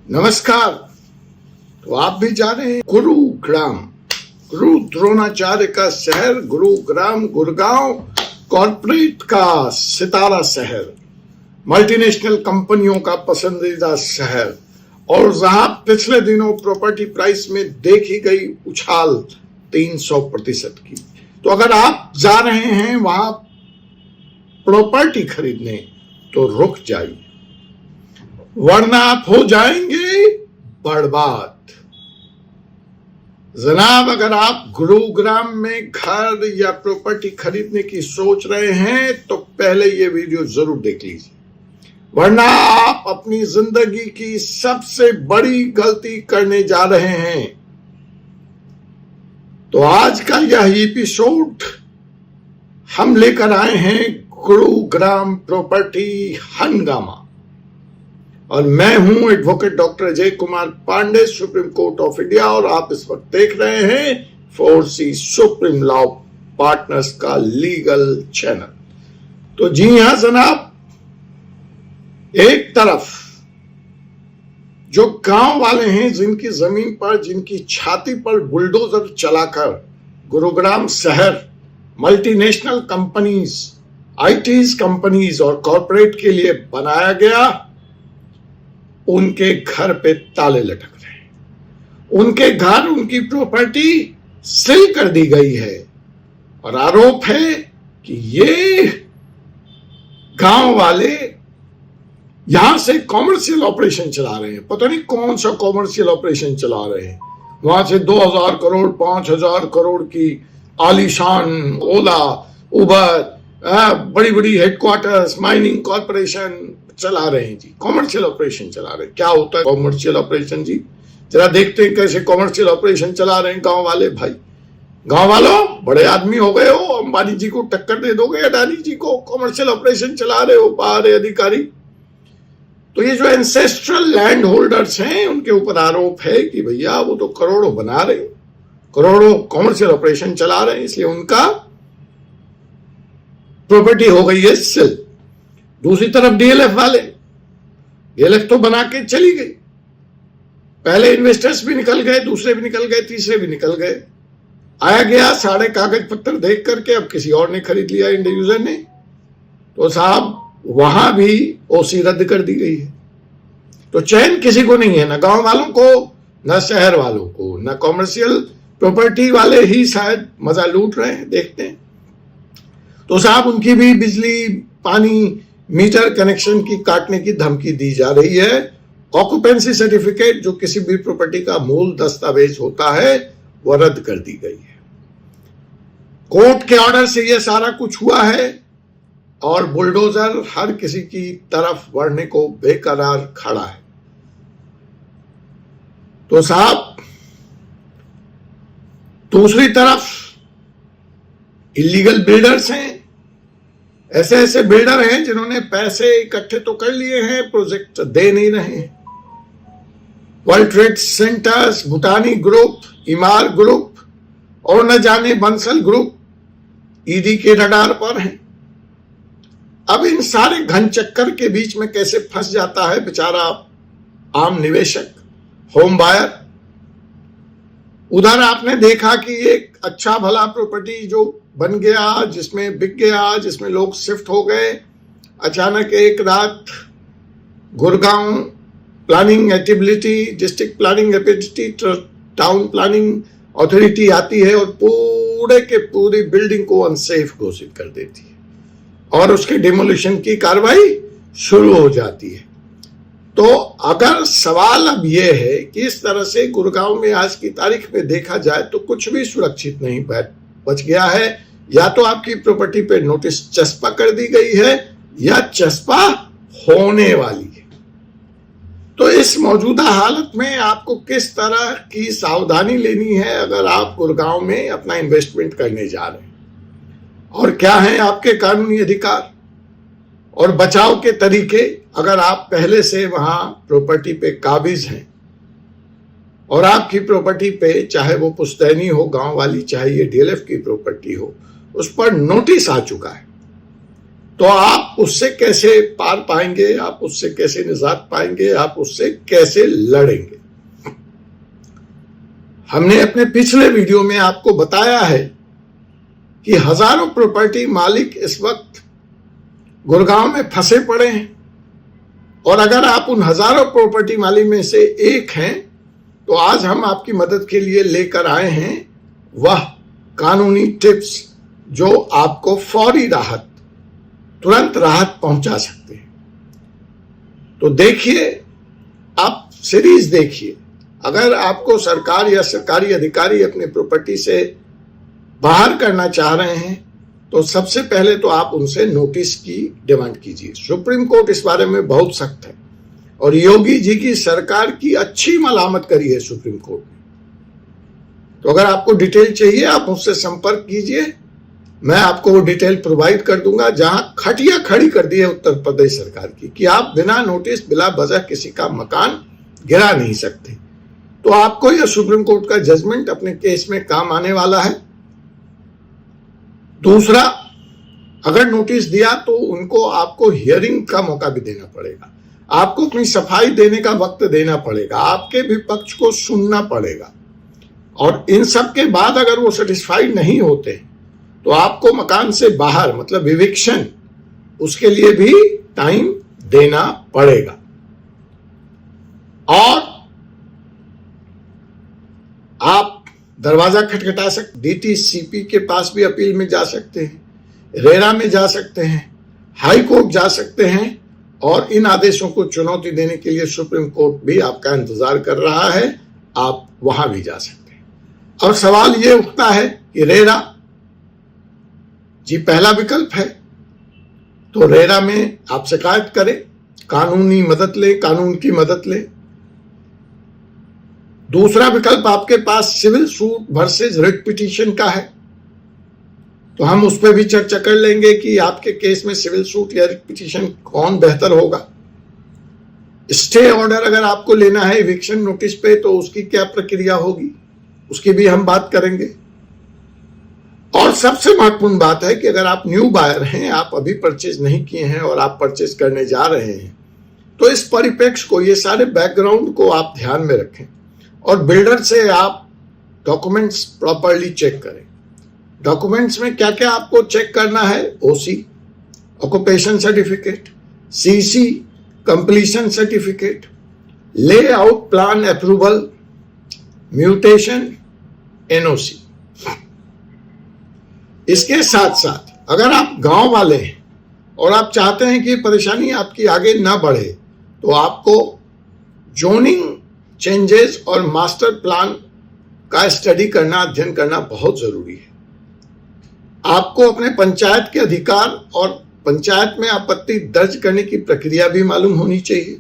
नमस्कार। तो आप भी जाने गुरुग्राम, गुरु द्रोणाचार्य का शहर गुरुग्राम, गुड़गांव कॉर्पोरेट का सितारा शहर, मल्टीनेशनल कंपनियों का पसंदीदा शहर, और जहां पिछले दिनों प्रॉपर्टी प्राइस में देखी गई उछाल 300% की। तो अगर आप जा रहे हैं वहां प्रॉपर्टी खरीदने तो रुक जाइए, वरना आप हो जाएंगे बर्बाद। जनाब, अगर आप गुरुग्राम में घर या प्रॉपर्टी खरीदने की सोच रहे हैं तो पहले ये वीडियो जरूर देख लीजिए, वरना आप अपनी जिंदगी की सबसे बड़ी गलती करने जा रहे हैं। तो आज का यह एपिसोड हम लेकर आए हैं गुरुग्राम प्रॉपर्टी हंगामा, और मैं हूं advocate doctor Ajay Kumar Pandey, supreme court of India, और आप इस वक्त देख रहे हैं 4C सुप्रीम लॉ पार्टनर्स का लीगल चैनल। तो जी हां जनाब, एक तरफ जो गांव वाले हैं जिनकी जमीन पर, जिनकी छाती पर बुलडोजर चलाकर गुरुग्राम शहर मल्टीनेशनल कंपनीज, आईटीज कंपनीज और कॉर्पोरेट के लिए बनाया गया, उनके घर पे ताले लटक रहे हैं। उनके घर, उनकी प्रॉपर्टी सील कर दी गई है, और आरोप है कि ये गांव वाले यहां से कॉमर्शियल ऑपरेशन चला रहे हैं। पता नहीं कौन सा कॉमर्शियल ऑपरेशन चला रहे हैं। वहां से 2000 करोड़ 5000 करोड़ की आलीशान ओला, उबर, बड़ी बड़ी हेडक्वार्टर्स, माइनिंग कॉर्पोरेशन चला रहे हैं जी, कॉमर्शियल ऑपरेशन चला रहे हैं। क्या होता है कॉमर्शियल ऑपरेशन जी? जरा देखते हैं कैसे कॉमर्शियल ऑपरेशन चला रहे हैं गांव वाले। भाई गांव वालों, बड़े आदमी हो गए हो, अंबानी जी को टक्कर दे दोगे, अडानी जी को, कॉमर्शियल ऑपरेशन चला रहे हो बाहर अधिकारी। तो ये जो एंसेस्ट्रल लैंड होल्डर्स हैं उनके ऊपर आरोप है कि भैया वो तो करोड़ों बना रहे हैं, करोड़ों कॉमर्शियल ऑपरेशन चला रहे हैं, इसलिए उनका प्रॉपर्टी हो गई है सील। दूसरी तरफ डीएलएफ वाले, डीएलएफ तो बना के चली गई। पहले इन्वेस्टर्स भी निकल गए, दूसरे भी निकल गए, तीसरे भी निकल गए। आया गया सारे कागज पत्तर देख करके अब किसी और ने खरीद लिया, इंडिविजुअल ने। तो साहब वहां भी ओसी रद्द कर दी गई है। तो चैन किसी को नहीं है, ना गांव वालों को, ना शहर वालों को, ना कॉमर्शियल प्रॉपर्टी वाले ही शायद मजा लूट रहे हैं। देखते हैं। तो साहब उनकी भी बिजली, पानी, मीटर कनेक्शन की काटने की धमकी दी जा रही है। ऑक्यूपेंसी सर्टिफिकेट, जो किसी भी प्रॉपर्टी का मूल दस्तावेज होता है, वह रद्द कर दी गई है। कोर्ट के ऑर्डर से यह सारा कुछ हुआ है, और बुलडोजर हर किसी की तरफ बढ़ने को बेकरार खड़ा है। तो साहब दूसरी तरफ इलीगल बिल्डर्स हैं, ऐसे ऐसे बिल्डर हैं जिन्होंने पैसे इकट्ठे तो कर लिए हैं, प्रोजेक्ट दे नहीं रहे हैं। World Trade Centres, Bhutani group, Emaar group और न जाने बंसल ग्रुप ईडी के रडार पर हैं। अब इन सारे घन चक्कर के बीच में कैसे फंस जाता है बेचारा आम निवेशक, होम बायर। उधर आपने देखा कि एक अच्छा भला प्रॉपर्टी जो बन गया, जिसमें बिक गया, जिसमें लोग शिफ्ट हो गए, अचानक एक रात Gurgaon planning ability, district planning ability, town planning authority आती है और पूरे के पूरी बिल्डिंग को अनसेफ घोषित कर देती है, और उसके डिमोलिशन की कार्रवाई शुरू हो जाती है। तो अगर सवाल अब यह है कि इस तरह से गुड़गांव में आज की तारीख में देखा जाए तो कुछ भी सुरक्षित नहीं बच गया है। या तो आपकी प्रॉपर्टी पे नोटिस चस्पा कर दी गई है, या चस्पा होने वाली है। तो इस मौजूदा हालत में आपको किस तरह की सावधानी लेनी है अगर आप गुड़गांव में अपना इन्वेस्टमेंट करने जा रहे हैं, और क्या है आपके कानूनी अधिकार और बचाव के तरीके अगर आप पहले से वहां प्रॉपर्टी पे काबिज हैं, और आपकी प्रॉपर्टी पे, चाहे वो पुश्तैनी हो गांव वाली, चाहे ये डीएलएफ की प्रॉपर्टी हो, उस पर नोटिस आ चुका है। तो आप उससे कैसे पार पाएंगे, आप उससे कैसे निजात पाएंगे, आप उससे कैसे लड़ेंगे। हमने अपने पिछले वीडियो में आपको बताया है कि हजारों प्रॉपर्टी मालिक इस वक्त गुड़गांव में फंसे पड़े हैं, और अगर आप उन हजारों प्रॉपर्टी मालिक में से एक हैं तो आज हम आपकी मदद के लिए लेकर आए हैं वह कानूनी टिप्स जो आपको फौरी राहत, तुरंत राहत पहुंचा सकते हैं। तो देखिए, आप सीरीज देखिए। अगर आपको सरकार या सरकारी अधिकारी अपने प्रॉपर्टी से बाहर करना चाह रहे हैं तो सबसे पहले तो आप उनसे नोटिस की डिमांड कीजिए। सुप्रीम कोर्ट इस बारे में बहुत सख्त है और योगी जी की सरकार की अच्छी मलामत करी है सुप्रीम कोर्ट ने। तो अगर आपको डिटेल चाहिए आप मुझसे संपर्क कीजिए, मैं आपको वो डिटेल प्रोवाइड कर दूंगा, जहां खटिया खड़ी कर दी है उत्तर प्रदेश सरकार की कि आप बिना नोटिस बिला वजह किसी का मकान गिरा नहीं सकते। तो आपको यह सुप्रीम कोर्ट का जजमेंट अपने केस में काम आने वाला है। दूसरा, अगर नोटिस दिया तो उनको आपको हियरिंग का मौका भी देना पड़ेगा, आपको अपनी सफाई देने का वक्त देना पड़ेगा, आपके भी पक्ष को सुनना पड़ेगा, और इन सब के बाद अगर वो सेटिस्फाइड नहीं होते तो आपको मकान से बाहर मतलब इविक्शन, उसके लिए भी टाइम देना पड़ेगा। और आप दरवाजा खटखटा सकते, डीटीसीपी के पास भी अपील में जा सकते हैं, रेरा में जा सकते हैं, हाई कोर्ट जा सकते हैं, और इन आदेशों को चुनौती देने के लिए सुप्रीम कोर्ट भी आपका इंतजार कर रहा है, आप वहां भी जा सकते हैं। और सवाल यह उठता है कि रेरा जी पहला विकल्प है, तो रेरा में आप शिकायत करें, कानूनी मदद लें, कानून की मदद लें। दूसरा विकल्प आपके पास civil suit versus writ petition का है, तो हम उस पर भी चर्चा कर लेंगे कि आपके केस में सिविल सूट या रिट पिटीशन कौन बेहतर होगा। स्टे ऑर्डर अगर आपको लेना है इविक्शन नोटिस पे तो उसकी क्या प्रक्रिया होगी, उसकी भी हम बात करेंगे। और सबसे महत्वपूर्ण बात है कि अगर आप न्यू बायर हैं, आप अभी परचेज नहीं किए हैं और आप परचेज करने जा रहे हैं, तो इस परिप्रेक्ष्य को, ये सारे बैकग्राउंड को आप ध्यान में रखें और बिल्डर से आप डॉक्यूमेंट्स प्रॉपरली चेक करें। डॉक्यूमेंट्स में क्या क्या आपको चेक करना है? OC, occupation certificate, CC, completion certificate, layout plan approval, mutation, NOC. इसके साथ साथ अगर आप गांव वाले हैं और आप चाहते हैं कि परेशानी आपकी आगे ना बढ़े, तो आपको जोनिंग चेंजेस और मास्टर प्लान का स्टडी करना, अध्ययन करना बहुत जरूरी है। आपको अपने पंचायत के अधिकार और पंचायत में आपत्ति दर्ज करने की प्रक्रिया भी मालूम होनी चाहिए।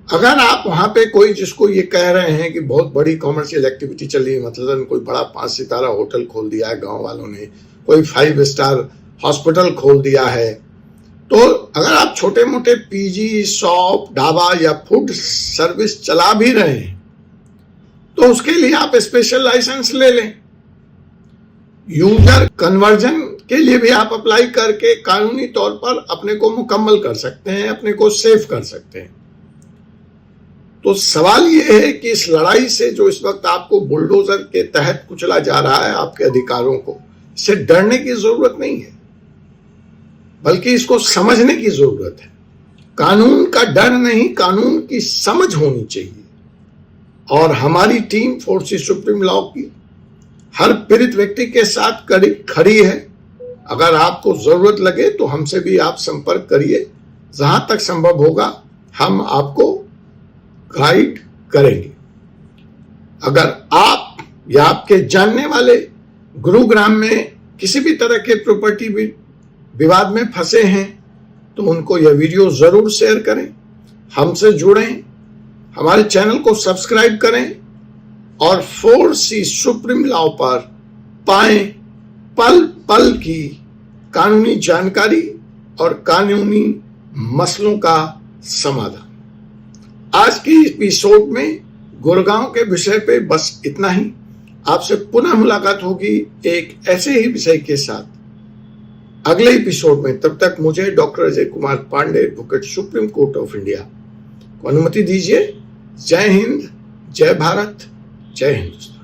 अगर आप वहां पे कोई, जिसको ये कह रहे हैं कि बहुत बड़ी कॉमर्शियल एक्टिविटी चल रही है, मतलब कोई बड़ा 5 सितारा होटल खोल दिया है गांव वालों ने, कोई 5 स्टार हॉस्पिटल खोल दिया है, तो अगर आप छोटे मोटे पीजी, शॉप, ढाबा या फूड सर्विस चला भी रहे हैं तो उसके लिए आप स्पेशल लाइसेंस ले लें। यूजर कन्वर्जन के लिए भी आप अप्लाई करके कानूनी तौर पर अपने को मुकम्मल कर सकते हैं, अपने को सेव कर सकते हैं। तो सवाल यह है कि इस लड़ाई से जो इस वक्त आपको बुलडोजर के तहत कुचला जा रहा है, आपके अधिकारों को, इससे डरने की जरूरत नहीं है, बल्कि इसको समझने की जरूरत है। कानून का डर नहीं, कानून की समझ होनी चाहिए। और हमारी टीम फोर्सेस सुप्रीम लॉ की हर पीड़ित व्यक्ति के साथ खड़ी है। अगर आपको जरूरत लगे तो हमसे भी आप संपर्क करिए, जहां तक संभव होगा हम आपको गाइड करेंगे। अगर आप या आपके जानने वाले गुरुग्राम में किसी भी तरह के प्रॉपर्टी विवाद में फंसे हैं तो उनको यह वीडियो जरूर शेयर करें, हमसे जुड़ें, हमारे चैनल को सब्सक्राइब करें और 4C सुप्रीम लॉ पर पाएं पल पल की कानूनी जानकारी और कानूनी मसलों का समाधान। आज की एपिसोड में गुड़गांव के विषय पे बस इतना ही। आपसे पुनः मुलाकात होगी एक ऐसे ही विषय के साथ अगले एपिसोड में। तब तक मुझे doctor Ajay Kumar Pandey, advocate, supreme court of India को अनुमति दीजिए। जय हिंद, जय भारत, जय हिंदुस्तान।